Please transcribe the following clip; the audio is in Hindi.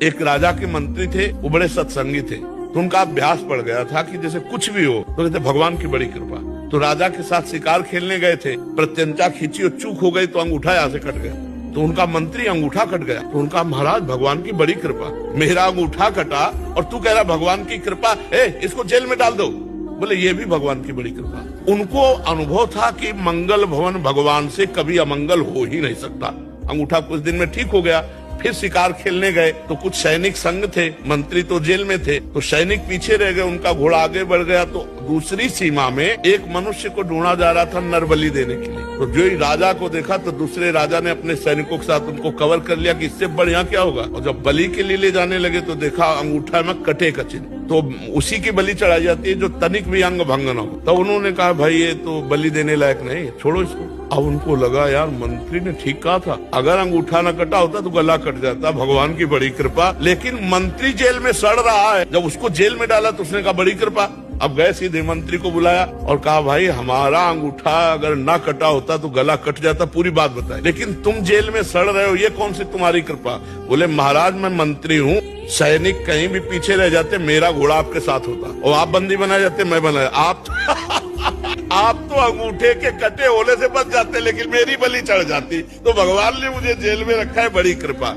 एक राजा के मंत्री थे, वो बड़े सत्संगी थे, तो उनका अभ्यास पड़ गया था कि जैसे कुछ भी हो तो कहते भगवान की बड़ी कृपा। तो राजा के साथ शिकार खेलने गए थे, प्रत्यंचा खींची और चूक हो गई तो अंगूठा यहाँ से कट गया। तो उनका मंत्री अंगूठा कट गया, तो उनका महाराज भगवान की बड़ी कृपा, मेरा अंगूठा कटा और तू कह रहा भगवान की कृपा, इसको जेल में डाल दो। बोले ये भी भगवान की बड़ी कृपा। उनको अनुभव था कि मंगल भवन भगवान से कभी अमंगल हो ही नहीं सकता। अंगूठा कुछ दिन में ठीक हो गया। फिर शिकार खेलने गए तो कुछ सैनिक संग थे, मंत्री तो जेल में थे, तो सैनिक पीछे रह गए, उनका घोड़ा आगे बढ़ गया। तो दूसरी सीमा में एक मनुष्य को ढूंढा जा रहा था नरबलि देने के लिए। तो जो ही राजा को देखा तो दूसरे राजा ने अपने सैनिकों के साथ उनको कवर कर लिया कि इससे बढ़िया क्या होगा। और जब बलि के लिए ले जाने लगे तो देखा अंगूठा में कटे का चिन्ह, तो उसी की बलि चढ़ाई जाती है जो तनिक भी अंग भंग न हो। तो उन्होंने कहा भाई ये तो बलि देने लायक नहीं, छोड़ो इसको। अब उनको लगा यार मंत्री ने ठीक कहा था, अगर अंगूठा न कटा होता तो गला कट जाता, भगवान की बड़ी कृपा। लेकिन मंत्री जेल में सड़ रहा है, जब उसको जेल में डाला तो उसने कहा बड़ी कृपा। अब गए सीधे मंत्री को बुलाया और कहा भाई हमारा अंगूठा अगर ना कटा होता तो गला कट जाता, पूरी बात बताई, लेकिन तुम जेल में सड़ रहे हो, ये कौन सी तुम्हारी कृपा। बोले महाराज मैं मंत्री हूँ, सैनिक कहीं भी पीछे रह जाते मेरा घोड़ा आपके साथ होता, और आप बंदी बनाए जाते मैं बनाया, आप तो अंगूठे के कटे होने से बच जाते, लेकिन मेरी बलि चढ़ जाती। तो भगवान ने मुझे जेल में रखा है, बड़ी कृपा।